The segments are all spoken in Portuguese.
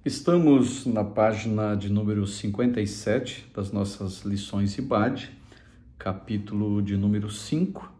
Estamos na página de número 57 das nossas lições IBAD, capítulo de número 5.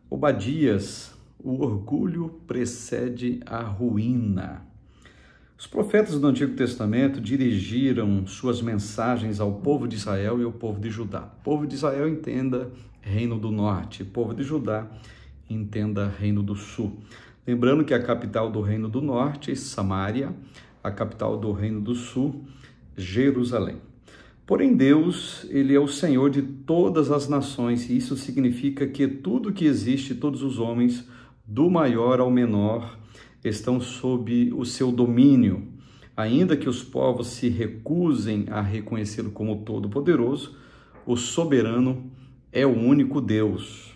Obadias, o orgulho precede a ruína. Os profetas do Antigo Testamento dirigiram suas mensagens ao povo de Israel e ao povo de Judá. O povo de Israel entenda Reino do Norte, o povo de Judá entenda Reino do Sul. Lembrando que a capital do Reino do Norte é Samaria, a capital do Reino do Sul, Jerusalém. Porém, Deus, Ele é o Senhor de todas as nações, e isso significa que tudo que existe, todos os homens, do maior ao menor, estão sob o seu domínio. Ainda que os povos se recusem a reconhecê-lo como todo-poderoso, o soberano é o único Deus.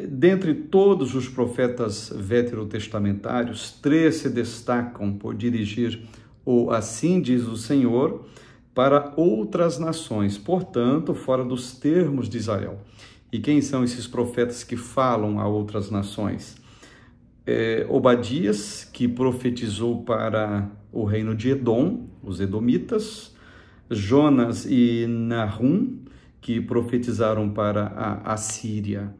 Dentre todos os profetas veterotestamentários, 3 se destacam por dirigir o assim diz o Senhor para outras nações, portanto, fora dos termos de Israel. E quem são esses profetas que falam a outras nações? Obadias, que profetizou para o reino de Edom, os edomitas, Jonas e Nahum, que profetizaram para a Assíria.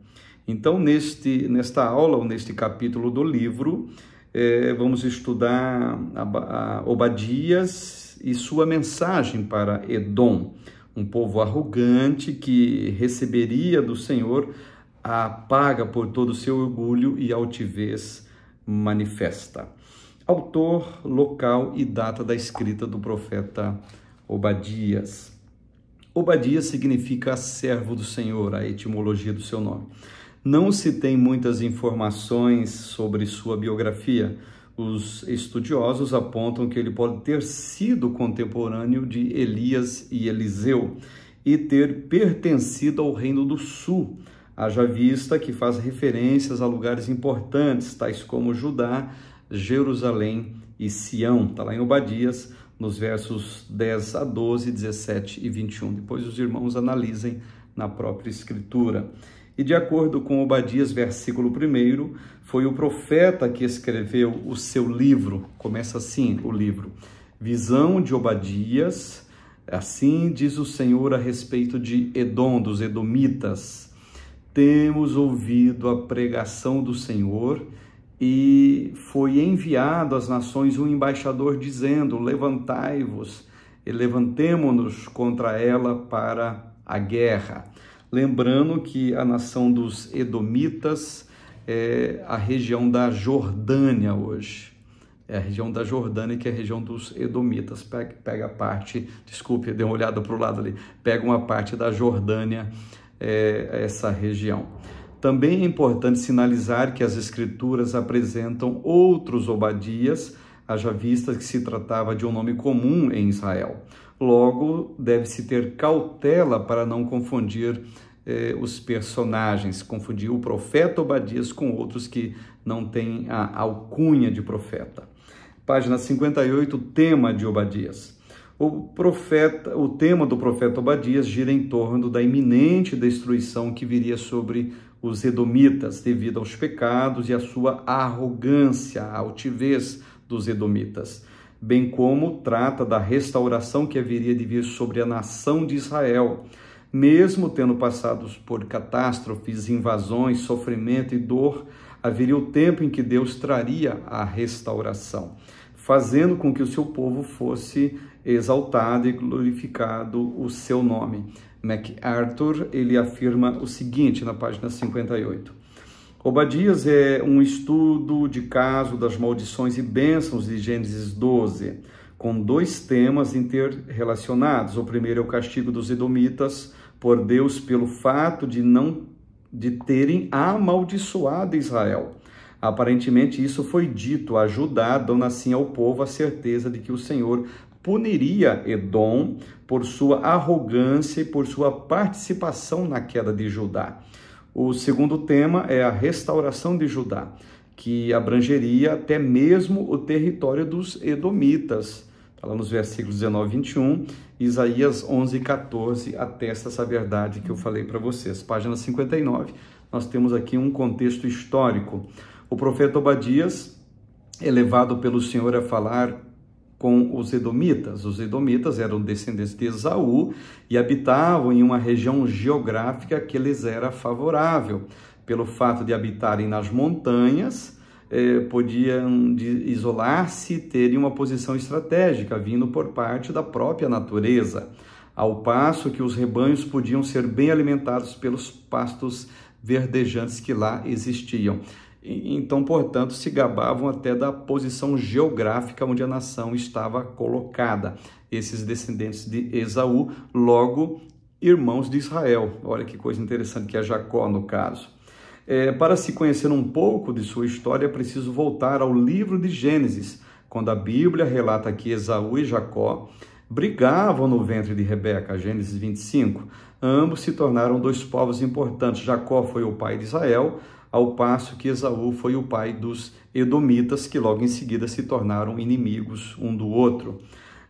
Então, nesta aula, ou neste capítulo do livro, vamos estudar Obadias e sua mensagem para Edom, um povo arrogante que receberia do Senhor a paga por todo o seu orgulho e altivez manifesta. Autor, local e data da escrita do profeta Obadias. Obadias significa servo do Senhor, a etimologia do seu nome. Não se tem muitas informações sobre sua biografia. Os estudiosos apontam que ele pode ter sido contemporâneo de Elias e Eliseu e ter pertencido ao Reino do Sul, haja vista que faz referências a lugares importantes, tais como Judá, Jerusalém e Sião. Está lá em Obadias, nos versos 10 a 12, 17 e 21. Depois os irmãos analisem na própria Escritura. E de acordo com Obadias, versículo 1, foi o profeta que escreveu o seu livro. Começa assim o livro. Visão de Obadias, assim diz o Senhor a respeito de Edom, dos edomitas. Temos ouvido a pregação do Senhor e foi enviado às nações um embaixador dizendo, levantai-vos e levantemo-nos contra ela para a guerra. Lembrando que a nação dos edomitas é a região da Jordânia hoje. É a região da Jordânia que é a região dos edomitas. Pega a parte, desculpe, dê uma olhada para o lado ali. Pega uma parte da Jordânia, essa região. Também é importante sinalizar que as escrituras apresentam outros Obadias, haja vista que se tratava de um nome comum em Israel. Logo, deve-se ter cautela para não confundir os personagens, confundir o profeta Obadias com outros que não têm a alcunha de profeta. Página 58, tema de Obadias. O tema do profeta Obadias gira em torno da iminente destruição que viria sobre os edomitas, devido aos pecados e à sua arrogância, a altivez dos edomitas, bem como trata da restauração que haveria de vir sobre a nação de Israel, mesmo tendo passado por catástrofes, invasões, sofrimento e dor, haveria o tempo em que Deus traria a restauração, fazendo com que o seu povo fosse exaltado e glorificado o seu nome. MacArthur, ele afirma o seguinte na página 58. Obadias é um estudo de caso das maldições e bênçãos de Gênesis 12, com 2 temas interrelacionados. O primeiro é o castigo dos edomitas por Deus pelo fato de terem amaldiçoado Israel. Aparentemente isso foi dito a Judá, dando assim ao povo a certeza de que o Senhor puniria Edom por sua arrogância e por sua participação na queda de Judá. O segundo tema é a restauração de Judá, que abrangeria até mesmo o território dos edomitas. Está lá nos versículos 19 e 21, Isaías 11 e 14, atesta essa verdade que eu falei para vocês. Página 59, nós temos aqui um contexto histórico. O profeta Obadias é levado pelo Senhor a falar com os edomitas. Os edomitas eram descendentes de Esaú e habitavam em uma região geográfica que lhes era favorável. Pelo fato de habitarem nas montanhas, podiam isolar-se e terem uma posição estratégica, vindo por parte da própria natureza, ao passo que os rebanhos podiam ser bem alimentados pelos pastos verdejantes que lá existiam. Então, portanto, se gabavam até da posição geográfica onde a nação estava colocada. Esses descendentes de Esaú, logo irmãos de Israel. Olha que coisa interessante que é Jacó, no caso. Para se conhecer um pouco de sua história, é preciso voltar ao livro de Gênesis, quando a Bíblia relata que Esaú e Jacó brigavam no ventre de Rebeca, Gênesis 25. Ambos se tornaram dois povos importantes. Jacó foi o pai de Israel, ao passo que Esaú foi o pai dos edomitas, que logo em seguida se tornaram inimigos um do outro.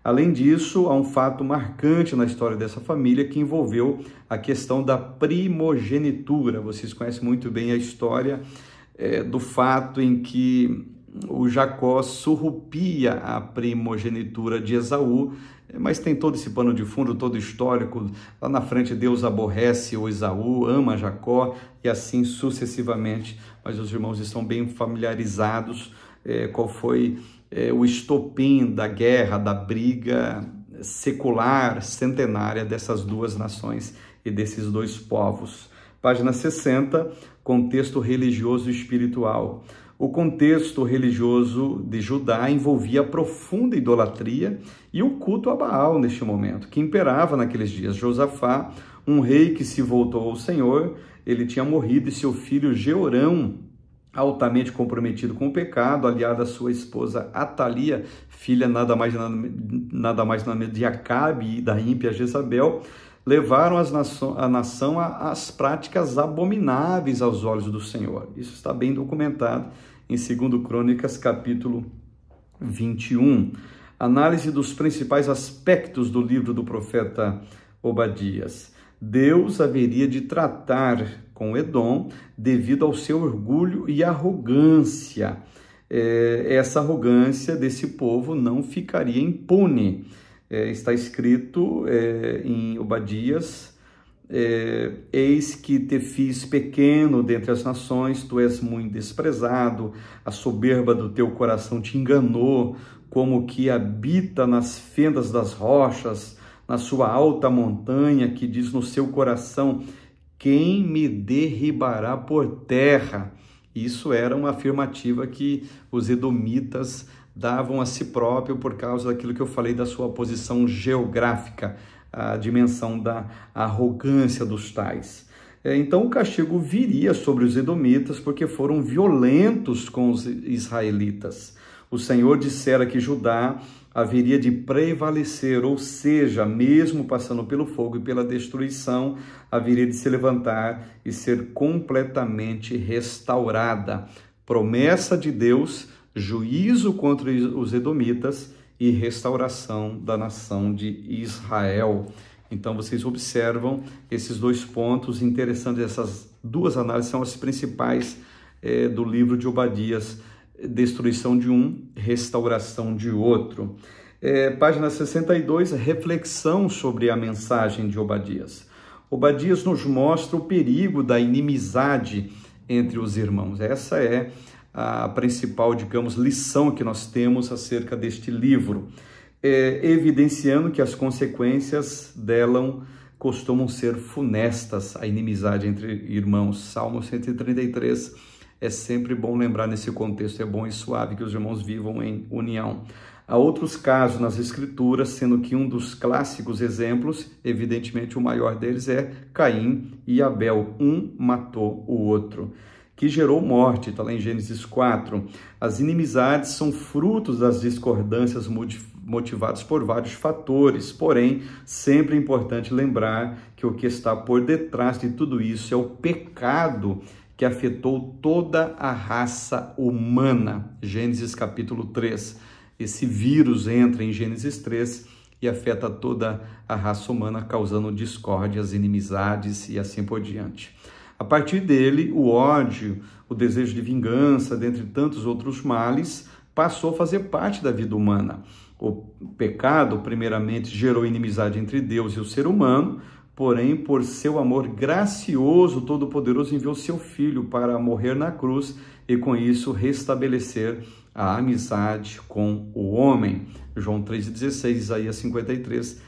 Além disso, há um fato marcante na história dessa família que envolveu a questão da primogenitura. Vocês conhecem muito bem a história do fato em que o Jacó surrupia a primogenitura de Esaú, mas tem todo esse pano de fundo, todo histórico. Lá na frente, Deus aborrece o Esaú, ama Jacó e assim sucessivamente. Mas os irmãos estão bem familiarizados qual foi o estopim da guerra, da briga secular, centenária dessas duas nações e desses dois povos. Página 60, contexto religioso e espiritual. O contexto religioso de Judá envolvia a profunda idolatria e o culto a Baal neste momento, que imperava naqueles dias. Josafá, um rei que se voltou ao Senhor, ele tinha morrido e seu filho Jeorão, altamente comprometido com o pecado, aliado à sua esposa Atalia, filha nada mais de Acabe e da ímpia Jezabel, levaram a nação às práticas abomináveis aos olhos do Senhor. Isso está bem documentado em 2 Crônicas, capítulo 21. Análise dos principais aspectos do livro do profeta Obadias. Deus haveria de tratar com Edom devido ao seu orgulho e arrogância. Essa arrogância desse povo não ficaria impune. Está escrito em Obadias, eis que te fiz pequeno dentre as nações, tu és muito desprezado, a soberba do teu coração te enganou, como que habita nas fendas das rochas, na sua alta montanha, que diz no seu coração, quem me derribará por terra? Isso era uma afirmativa que os edomitas davam a si próprio por causa daquilo que eu falei da sua posição geográfica, a dimensão da arrogância dos tais. Então o castigo viria sobre os edomitas porque foram violentos com os israelitas. O Senhor dissera que Judá haveria de prevalecer, ou seja, mesmo passando pelo fogo e pela destruição, haveria de se levantar e ser completamente restaurada. Promessa de Deus, juízo contra os edomitas e restauração da nação de Israel. Então vocês observam esses dois pontos interessantes, essas duas análises são as principais do livro de Obadias, destruição de um, restauração de outro. Página 62, reflexão sobre a mensagem de Obadias. Obadias nos mostra o perigo da inimizade entre os irmãos. Essa é a principal, digamos, lição que nós temos acerca deste livro, evidenciando que as consequências dela costumam ser funestas, a inimizade entre irmãos. Salmo 133 é sempre bom lembrar nesse contexto, é bom e suave que os irmãos vivam em união. Há outros casos nas Escrituras, sendo que um dos clássicos exemplos, evidentemente o maior deles é Caim e Abel. Um matou o outro, que gerou morte, está lá em Gênesis 4. As inimizades são frutos das discordâncias motivadas por vários fatores, porém, sempre é importante lembrar que o que está por detrás de tudo isso é o pecado que afetou toda a raça humana. Gênesis capítulo 3. Esse vírus entra em Gênesis 3 e afeta toda a raça humana, causando discórdias, inimizades e assim por diante. A partir dele, o ódio, o desejo de vingança, dentre tantos outros males, passou a fazer parte da vida humana. O pecado, primeiramente, gerou inimizade entre Deus e o ser humano, porém, por seu amor gracioso, Todo-Poderoso enviou seu Filho para morrer na cruz e, com isso, restabelecer a amizade com o homem. João 3,16, Isaías 53,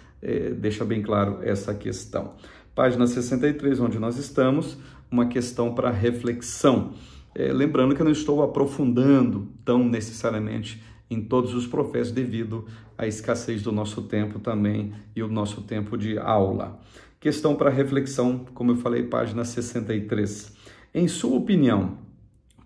deixa bem claro essa questão. Página 63, onde nós estamos, uma questão para reflexão. Lembrando que eu não estou aprofundando tão necessariamente em todos os profetas devido à escassez do nosso tempo também e o nosso tempo de aula. Questão para reflexão, como eu falei, página 63. Em sua opinião,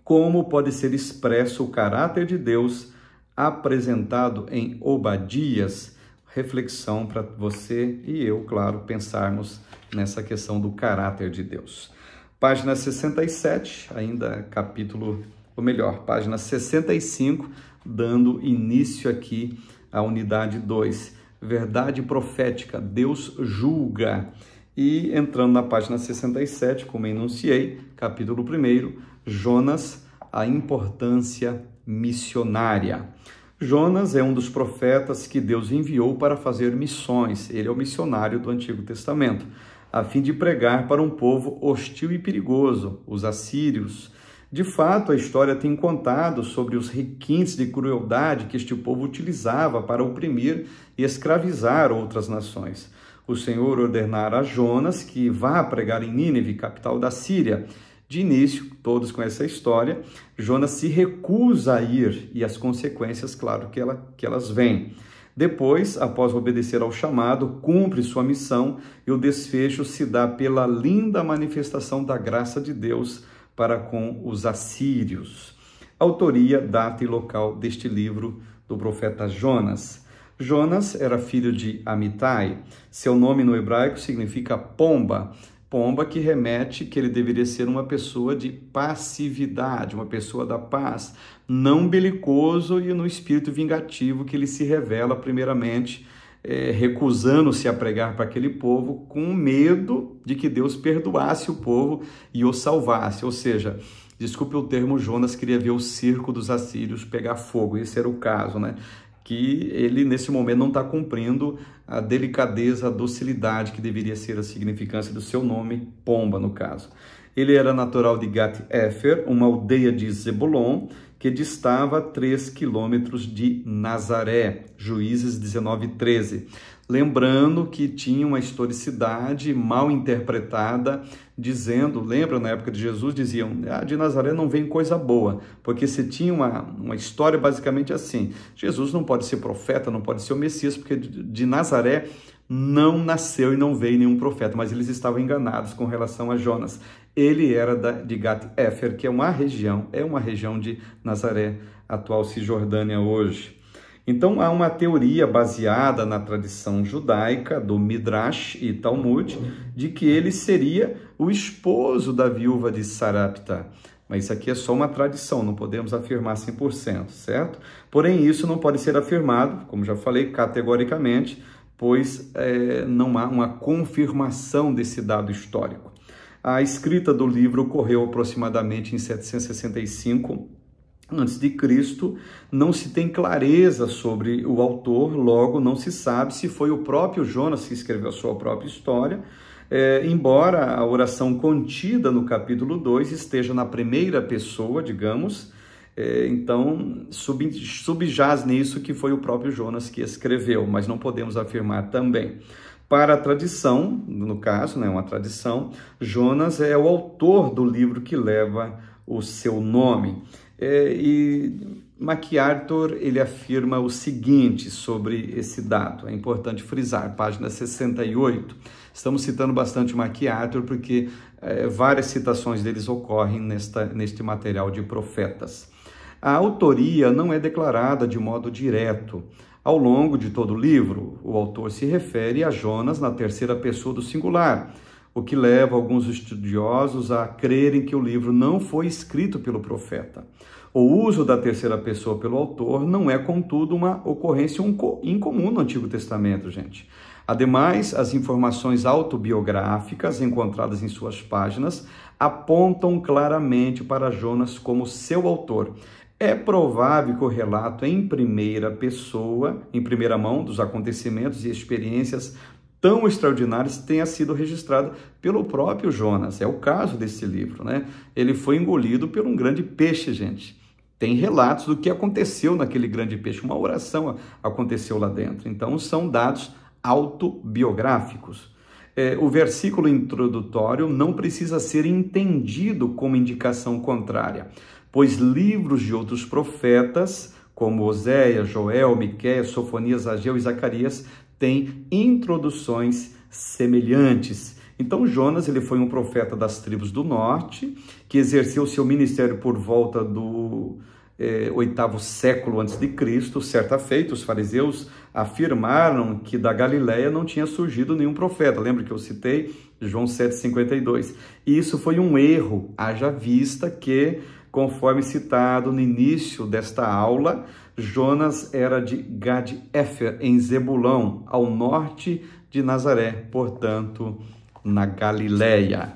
como pode ser expresso o caráter de Deus apresentado em Obadias? Reflexão para você e eu, claro, pensarmos nessa questão do caráter de Deus. Página 67, ainda capítulo, ou melhor, página 65, dando início aqui à unidade 2. Verdade profética, Deus julga. E entrando na página 67, como enunciei, capítulo 1, Jonas, a importância missionária. Jonas é um dos profetas que Deus enviou para fazer missões. Ele é o missionário do Antigo Testamento, a fim de pregar para um povo hostil e perigoso, os assírios. De fato, a história tem contado sobre os requintes de crueldade que este povo utilizava para oprimir e escravizar outras nações. O Senhor ordenara a Jonas que vá pregar em Nínive, capital da Síria. De início, todos conhecem a história, Jonas se recusa a ir e as consequências, claro, que elas vêm. Depois, após obedecer ao chamado, cumpre sua missão e o desfecho se dá pela linda manifestação da graça de Deus para com os assírios. Autoria, data e local deste livro do profeta Jonas. Jonas era filho de Amitai. Seu nome no hebraico significa pomba. Pomba que remete que ele deveria ser uma pessoa de passividade, uma pessoa da paz, não belicoso e no espírito vingativo que ele se revela primeiramente, recusando-se a pregar para aquele povo com medo de que Deus perdoasse o povo e o salvasse. Ou seja, desculpe o termo, Jonas queria ver o circo dos assírios pegar fogo. Esse era o caso, né? Que ele, nesse momento, não está cumprindo a delicadeza, a docilidade que deveria ser a significância do seu nome, pomba, no caso. Ele era natural de Gat-Éfer, uma aldeia de Zebulon, que distava a 3 quilômetros de Nazaré, Juízes 19:13. Lembrando que tinha uma historicidade mal interpretada, dizendo, lembra na época de Jesus, diziam, de Nazaré não vem coisa boa, porque se tinha uma história basicamente assim, Jesus não pode ser profeta, não pode ser o Messias, porque de Nazaré não nasceu e não veio nenhum profeta, mas eles estavam enganados com relação a Jonas. Ele era de Gat-Éfer, que é uma região de Nazaré, atual Cisjordânia hoje. Então, há uma teoria baseada na tradição judaica, do Midrash e Talmud, de que ele seria o esposo da viúva de Sarepta. Mas isso aqui é só uma tradição, não podemos afirmar 100%, certo? Porém, isso não pode ser afirmado, como já falei, categoricamente, pois não há uma confirmação desse dado histórico. A escrita do livro ocorreu aproximadamente em 765 a.C., não se tem clareza sobre o autor, logo não se sabe se foi o próprio Jonas que escreveu a sua própria história, embora a oração contida no capítulo 2 esteja na primeira pessoa, digamos, então subjaz nisso que foi o próprio Jonas que escreveu, mas não podemos afirmar também. Para a tradição, no caso, uma tradição, Jonas é o autor do livro que leva o seu nome. E MacArthur, ele afirma o seguinte sobre esse dado, é importante frisar, página 68. Estamos citando bastante MacArthur porque várias citações deles ocorrem neste material de profetas. A autoria não é declarada de modo direto. Ao longo de todo o livro, o autor se refere a Jonas na terceira pessoa do singular, o que leva alguns estudiosos a crerem que o livro não foi escrito pelo profeta. O uso da terceira pessoa pelo autor não é, contudo, uma ocorrência incomum no Antigo Testamento, gente. Ademais, as informações autobiográficas encontradas em suas páginas apontam claramente para Jonas como seu autor. É provável que o relato em primeira pessoa, em primeira mão, dos acontecimentos e experiências tão extraordinárias tenha sido registrado pelo próprio Jonas. É o caso desse livro, né? Ele foi engolido por um grande peixe, gente. Tem relatos do que aconteceu naquele grande peixe. Uma oração aconteceu lá dentro. Então, são dados autobiográficos. O versículo introdutório não precisa ser entendido como indicação contrária, pois livros de outros profetas, como Oséias, Joel, Miqueias, Sofonias, Ageu e Zacarias, têm introduções semelhantes. Então, Jonas, ele foi um profeta das tribos do norte, que exerceu seu ministério por volta do 8º século antes de Cristo. Certa feita, os fariseus afirmaram que da Galileia não tinha surgido nenhum profeta. Lembra que eu citei João 7,52? E isso foi um erro, haja vista que, conforme citado no início desta aula, Jonas era de Gad-Éfer, em Zebulão, ao norte de Nazaré, portanto, na Galileia.